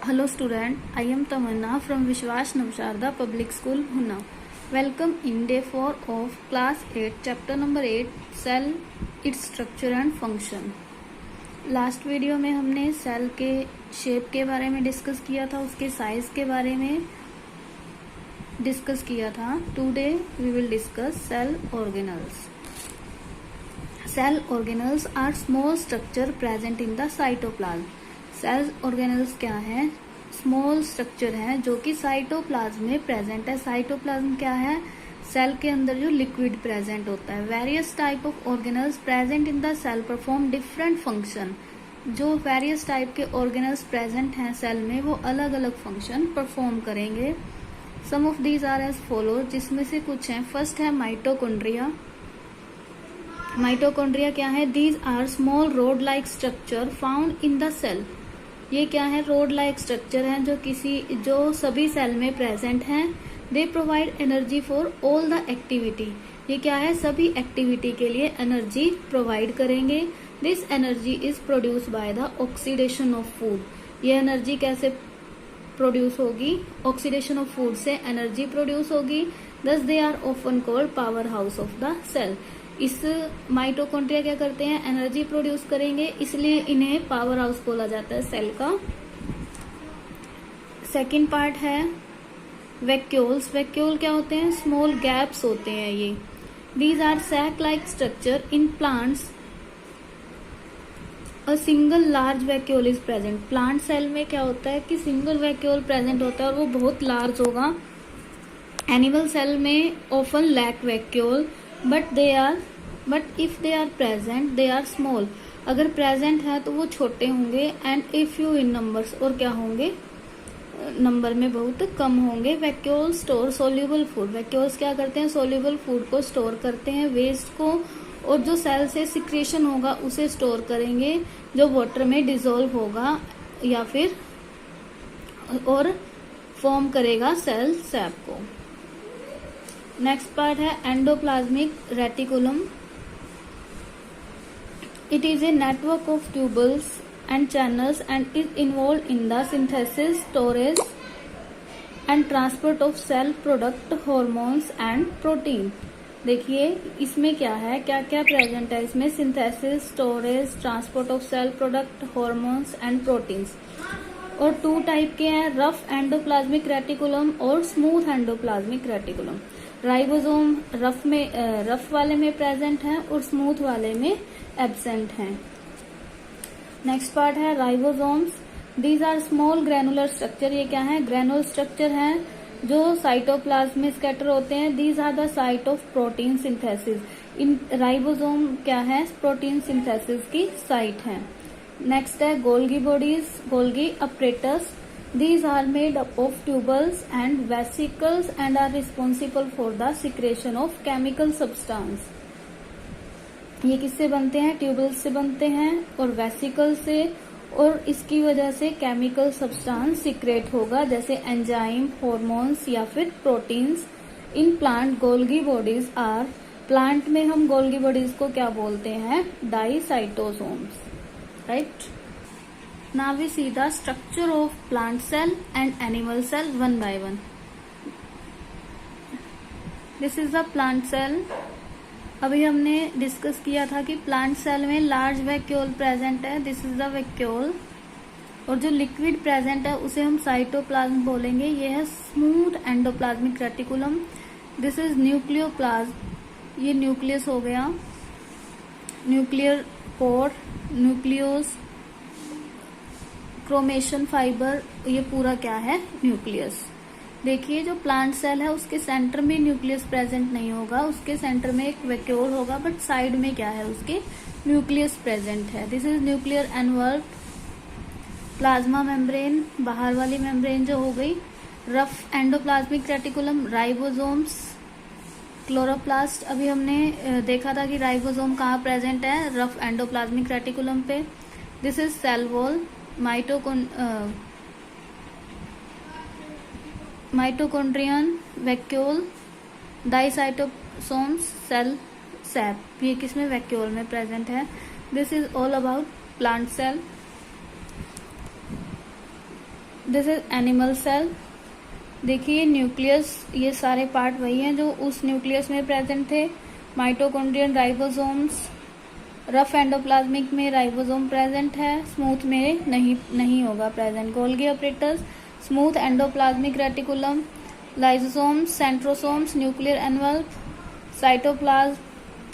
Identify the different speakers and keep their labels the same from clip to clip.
Speaker 1: Hello student, I am Tamanna from Vishwas Navsharda Public School, Huna. Welcome in day 4 of class 8, chapter number 8, cell, its structure and function. Last video में हमने cell के shape के बारे में discuss किया था, उसके size के बारे में डिस्कस किया था. Today we will discuss cell organelles. Cell organelles are small structure present in the cytoplasm. Cell organelles क्या है? स्मॉल स्ट्रक्चर है जो कि साइटोप्लाज्म में प्रेजेंट है. साइटोप्लाज्म क्या है? सेल के अंदर जो लिक्विड प्रेजेंट होता है. Various type of organelles present in the cell perform different function. जो वेरियस टाइप के ऑर्गेनल्स प्रेजेंट हैं सेल में वो अलग अलग फंक्शन परफॉर्म करेंगे. Some of these are as follow, जिसमें से कुछ हैं. फर्स्ट है माइटोकॉन्ड्रिया. माइटोकॉन्ड्रिया क्या है? These are small rod like structure found in the cell. ये क्या है? रोड लाइक स्ट्रक्चर है जो सभी सेल में प्रेजेंट हैं. They provide energy for all the activity. ये क्या है? सभी एक्टिविटी के लिए एनर्जी प्रोवाइड करेंगे. This energy is produce by the oxidation of food. ये एनर्जी कैसे प्रोड्यूस होगी? ऑक्सीडेशन ऑफ फूड से एनर्जी प्रोड्यूस होगी. Thus they are often called powerhouse of the cell. इस माइटोकॉन्ड्रिया क्या करते हैं? एनर्जी प्रोड्यूस करेंगे, इसलिए इन्हें पावर हाउस बोला जाता है सेल का. सेकंड पार्ट है वैक्यूल्स. वैक्यूल क्या होते हैं? स्मॉल गैप्स होते हैं ये. These are sac like structure in plants. A single large vacuole is present. Plant cell में क्या होता है कि सिंगल वैक्यूल प्रेजेंट होता है और वो बहुत लार्ज होगा. एनिमल सेल में often lack vacuole but if they are present they are small. अगर प्रेजेंट है तो वो छोटे होंगे. And if you in numbers, और क्या होंगे? नंबर में बहुत कम होंगे. Vacuole store soluble food. Vacuoles क्या करते हैं? सोल्यूबल फूड को स्टोर करते हैं, वेस्ट को, और जो सेल से सिक्रेशन होगा उसे स्टोर करेंगे, जो वाटर में डिसॉल्व होगा या फिर और फॉर्म करेगा सेल सैप को. नेक्स्ट पार्ट है endoplasmic reticulum. It is a network of tubules and channels and is involved in the synthesis, storage and transport of cell product, hormones and protein. देखिए इसमें क्या है, क्या क्या प्रेजेंट है इसमें? Synthesis, storage, transport of cell product, hormones and proteins. और two type के हैं, रफ एंडोप्लाज्मिक रेटिकुलम और smooth endoplasmic reticulum. Ribosome rough वाले में प्रेजेंट है और स्मूथ वाले में एब्सेंट हैं. नेक्स्ट पार्ट है ribosomes. These are small granular structure. ये क्या है? ग्रैनुलर स्ट्रक्चर हैं जो साइटोप्लाज्म में स्कैटर होते हैं. These are the site of protein synthesis. इन राइबोसोम क्या है? प्रोटीन सिंथेसिस की साइट है. नेक्स्ट है Golgi bodies, Golgi apparatus. These are made up of tubules and vesicles and are responsible for the secretion of chemical substance. ये किससे बनते हैं? ट्यूबल्स से बनते हैं और वेसिकल से, और इसकी वजह से केमिकल सब्सटेंस सीक्रेट होगा, जैसे एंजाइम, हॉर्मोन्स या फिर proteins. In plant Golgi bodies are. Plant में हम गोल्गी बॉडीज को क्या बोलते हैं? Dictyosomes. Right. Now we see the structure of plant cell and animal cell one by one. This is the plant cell. अभी हमने डिस्कस किया था कि प्लांट सेल में लार्ज वैक्यूल प्रेजेंट है. This is the vacuole. और जो liquid present है उसे हम साइटोप्लाज्म बोलेंगे. ये है smooth endoplasmic reticulum. This is nucleoplasm. ये न्यूक्लियस हो गया. न्यूक्लियर पोर, न्यूक्लियोस, क्रोमेशन फाइबर, ये पूरा क्या है? न्यूक्लियस. देखिए जो प्लांट सेल है उसके सेंटर में न्यूक्लियस प्रेजेंट नहीं होगा, उसके सेंटर में एक वैक्यूल होगा, बट साइड में क्या है? उसके न्यूक्लियस प्रेजेंट है. This is nuclear envelope. Plasma membrane, बाहर वाली मेम्ब्रेन जो हो गई. Rough endoplasmic reticulum, ribosomes, chloroplast. अभी हमने देखा था कि राइबोसोम कहाँ प्रेजेंट है? रफ एंडोप्लाज्मिक रेटिकुलम पे. This is cell wall. Mitochondrion, vacuole, dictyosomes, cell sap. ये किसमें? वैक्यूल में प्रेजेंट है. This is all about plant cell. This is animal cell. देखिए न्यूक्लियस, ये सारे पार्ट वही हैं जो उस न्यूक्लियस में प्रेजेंट थे। माइटोकॉन्ड्रियन, राइबोसोम्स, रफ एंडोप्लाज्मिक में राइबोसोम प्रेजेंट है, स्मूथ में नहीं होगा present. Golgi apparatus, smooth endoplasmic reticulum, lysosomes, centrosomes, nuclear envelope, cytoplasm,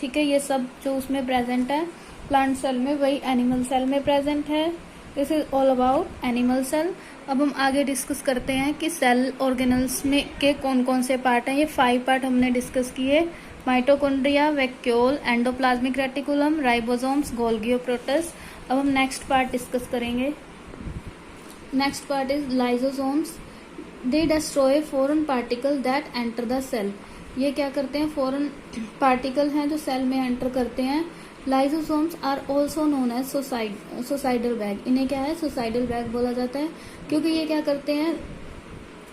Speaker 1: ठीक है, ये सब जो उसमें प्रेजेंट है प्लांट सेल में वही एनिमल सेल में प्रेजेंट है। This is all about animal cell. अब हम आगे डिस्कस करते हैं कि सेल ऑर्गेनल्स में के कौन कौन से पार्ट हैं। ये 5 पार्ट हमने डिस्कस किए। Mitochondria, vacuole, endoplasmic reticulum, ribosomes, Golgi operators. अब हम नेक्स्ट पार्ट डिस्कस करेंगे। Next part is lysosomes. They destroy foreign particle that enter the cell. ये क्या करते हैं, फॉरेन पार्टिकल हैं जो सेल में एंटर करते हैं। Lysosomes are also known as suicidal bag. इन्हें क्या है, सुसाइडल बैग बोला जाता है, क्योंकि ये क्या करते हैं,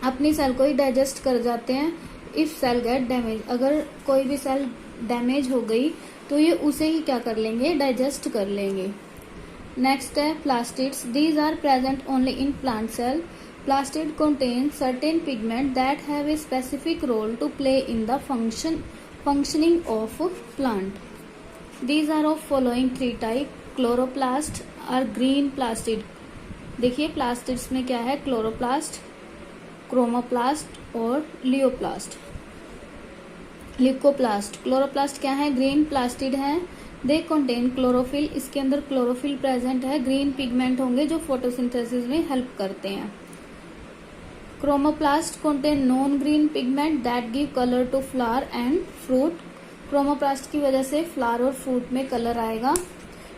Speaker 1: अपनी सेल को ही डाइजेस्ट कर जाते हैं। इफ सेल गेट डैमेज, अगर कोई भी सेल डैमेज हो गई तो ये उसे ही क्या कर लेंगे, डाइजेस्ट कर लेंगे। नेक्स्ट है plastids. These are present only in plant cell. Plastid contains certain pigment that have a specific role to play in the functioning of plant. These are of following 3 type. Chloroplast or green plastid. देखिए plastids में क्या है, chloroplast, chromoplast और leucoplast. Chloroplast क्या है, green plastid है। They contain chlorophyll, इसके अंदर क्लोरोफिल प्रेजेंट है। ग्रीन पिगमेंट होंगे जो फोटोसिंथेसिस में हेल्प करते हैं। Chromoplast contain non-green pigment that give color to flower and fruit. Chromoplast की वजह से फ्लावर और फ्रूट में कलर आएगा।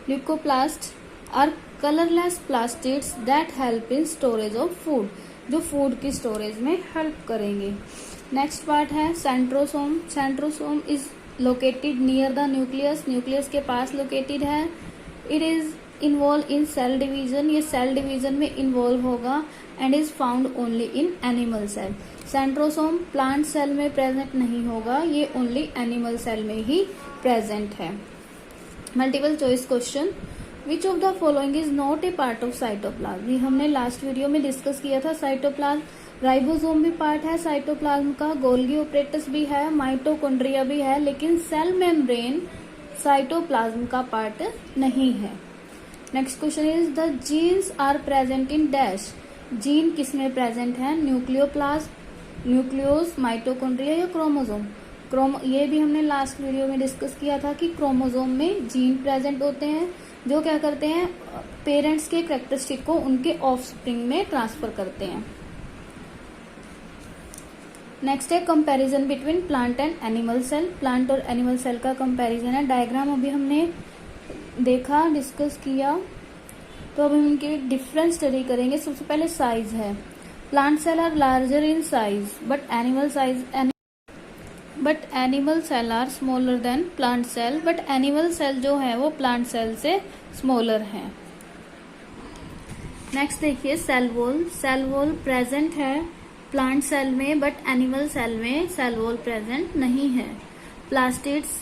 Speaker 1: Leucoplast are colorless plastids that help in storage of food, जो फूड की स्टोरेज में हेल्प करेंगे। नेक्स्ट पार्ट है centrosome. Centrosome is located near the nucleus, nucleus के पास लोकेटेड है। It is involve in cell division, ये सेल डिवीजन में इन्वॉल्व होगा and is found only in animal cell. Centrosome plant cell में present नहीं होगा, ये ओनली एनिमल सेल में ही प्रेजेंट है। Multiple choice question, which of the following is not a part of cytoplasm. ये हमने लास्ट वीडियो में डिस्कस किया था। साइटोप्लाज्म, राइबोसोम भी पार्ट है साइटोप्लाज्म का, गोल्गी ऑपरेटस भी है, माइटोकॉन्ड्रिया भी है, लेकिन सेल मेम्ब्रेन साइटोप्लाज्म का पार्ट नहीं है। Next question is the genes are present in dash. Gene किसमें प्रेजेंट है, न्यूक्लियोप्लाज्म, न्यूक्लियोस, माइटोकॉन्ड्रिया या क्रोमोसोम। ये भी हमने लास्ट वीडियो में डिस्कस किया था कि क्रोमोसोम में जीन प्रेजेंट होते हैं जो क्या करते हैं, पेरेंट्स के कैरेक्टरिस्टिक को उनके ऑफस्प्रिंग में ट्रांसफर करते हैं। नेक्स्ट है comparison between plant and animal cell. Plant और एनिमल सेल का कंपैरिजन है। डायग्राम अभी हमने देखा, डिस्कस किया, तो अब हम इनके डिफरेंस स्टडी करेंगे। सबसे पहले साइज है। Plant cell are larger in size but animal cell are smaller than plant cell, but animal cell जो है वो प्लांट सेल से स्मॉलर है। नेक्स्ट देखिए cell wall. Cell wall present है प्लांट सेल में बट एनिमल सेल में cell wall present नहीं है। प्लास्टिड्स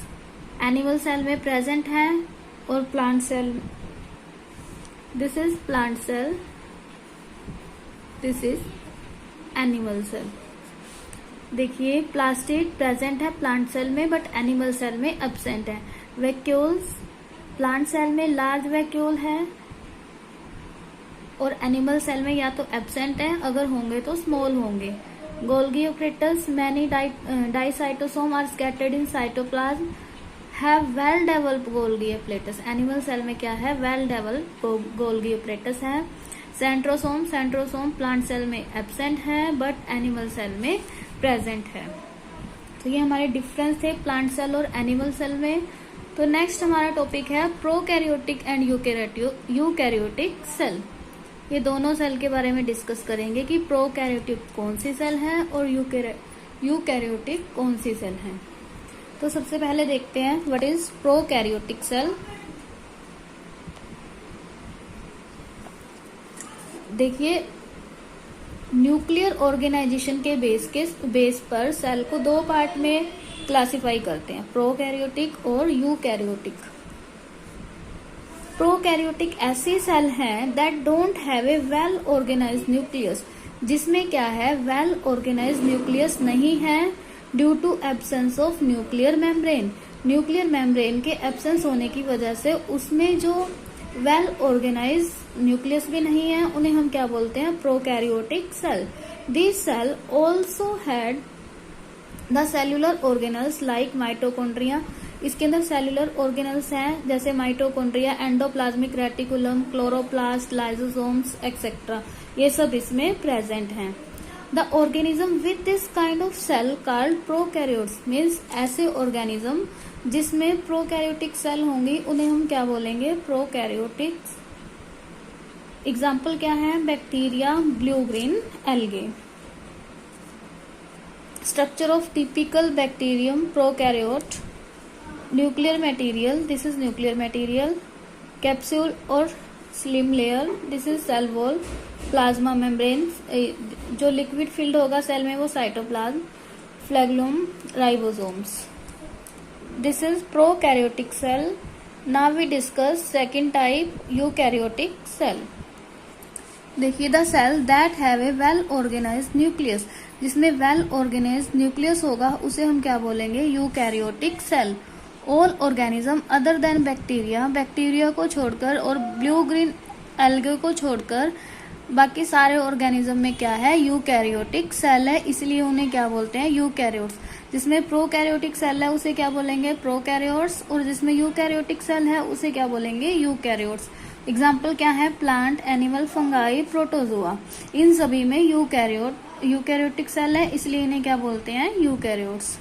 Speaker 1: एनिमल सेल में प्रेजेंट है और plant cell, this is plant cell, this is animal cell. देखिए प्लास्टिड प्रेजेंट है प्लांट सेल में बट एनिमल सेल में एब्सेंट है। वैक्यूल्स प्लांट सेल में लार्ज वैक्यूल है और एनिमल सेल में या तो एब्सेंट है, अगर होंगे तो स्मॉल होंगे। Golgi apparatus many dictyosome are scattered in cytoplasm, have well developed Golgi apparatus. Animal cell में क्या है, वेल डेवलप्ड गोल्गी ऑपरेटस है। सेंट्रोसोम प्लांट सेल में एब्सेंट है बट एनिमल सेल में प्रेजेंट है। तो ये हमारे डिफरेंस थे प्लांट सेल और एनिमल सेल में। तो नेक्स्ट हमारा टॉपिक है प्रोकैरियोटिक एंड यूकैरियोटिक सेल। ये दोनों सेल के बारे में डिस्कस करेंगे कि प्रोकैरियोटिक कौन सी सेल है और यूकैरियोटिक कौन सी सेल है। तो सबसे पहले देखते हैं व्हाट इज प्रोकैरियोटिक सेल। देखिए न्यूक्लियर ऑर्गेनाइजेशन के बेस पर सेल को 2 पार्ट में क्लासिफाई करते हैं, प्रोकैरियोटिक और यूकैरियोटिक। प्रोकैरियोटिक ऐसी सेल हैं that don't have a well organised nucleus, जिसमें क्या है, वेल ऑर्गेनाइज न्यूक्लियस नहीं है due to absence of nuclear membrane. Nuclear membrane के एब्सेंस होने की वजह से उसमें जो वेल ऑर्गेनाइज न्यूक्लियस भी नहीं है, उन्हें हम क्या बोलते हैं, prokaryotic cell. This cell also had the cellular organelles like mitochondria. इसके अंदर सेल्यूलर ऑर्गेनल्स हैं जैसे mitochondria, endoplasmic reticulum, chloroplast, lysosomes etcetera, ये सब इसमें प्रेजेंट हैं। The organism with this kind of cell called prokaryotes, means ऐसे ऑर्गेनिज्म जिसमें प्रोकैरियोटिक सेल होंगी उन्हें हम क्या बोलेंगे, प्रोकैरियोटिक। एग्जाम्पल क्या है, bacteria, blue green algae. Structure of typical bacterium prokaryote, nuclear material, this is nuclear material, capsule और slime layer, this is cell wall, plasma membrane, जो लिक्विड फिल्ड होगा सेल में वो cytoplasm, flagellum, ribosomes. This is prokaryotic cell. Now we discuss second type, eukaryotic cell. देखिए, the cell that have a well organise nucleus, जिसमें well organise nucleus होगा उसे हम क्या बोलेंगे, eukaryotic cell. All organism other than bacteria, bacteria को छोड़कर और ब्लू ग्रीन एल्गे को छोड़कर बाकी सारे ऑर्गेनिज्म में क्या है, यूकैरियोटिक सेल है, इसलिए उन्हें क्या बोलते हैं, यूकैरियोट्स। जिसमें प्रोकैरियोटिक सेल है उसे क्या बोलेंगे, प्रोकैरियोट्स, और जिसमें यूकैरियोटिक सेल है उसे क्या बोलेंगे, यूकैरियोट्स। एग्जाम्पल क्या है, प्लांट, एनिमल, फंगाई, प्रोटोजोआ, इन सभी में यूकैरियोटिक सेल है, इसलिए इन्हें क्या बोलते हैं, यूकैरियोट्स।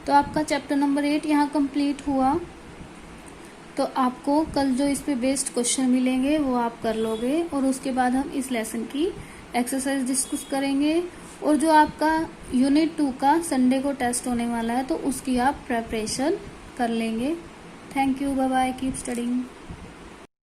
Speaker 1: तो आपका चैप्टर नंबर 8 यहाँ कंप्लीट हुआ। तो आपको कल जो इस पे बेस्ड क्वेश्चन मिलेंगे वो आप कर लोगे, और उसके बाद हम इस लेसन की एक्सरसाइज डिस्कस करेंगे, और जो आपका यूनिट 2 का संडे को टेस्ट होने वाला है तो उसकी आप प्रेपरेशन कर लेंगे। Thank you, bye bye, keep studying.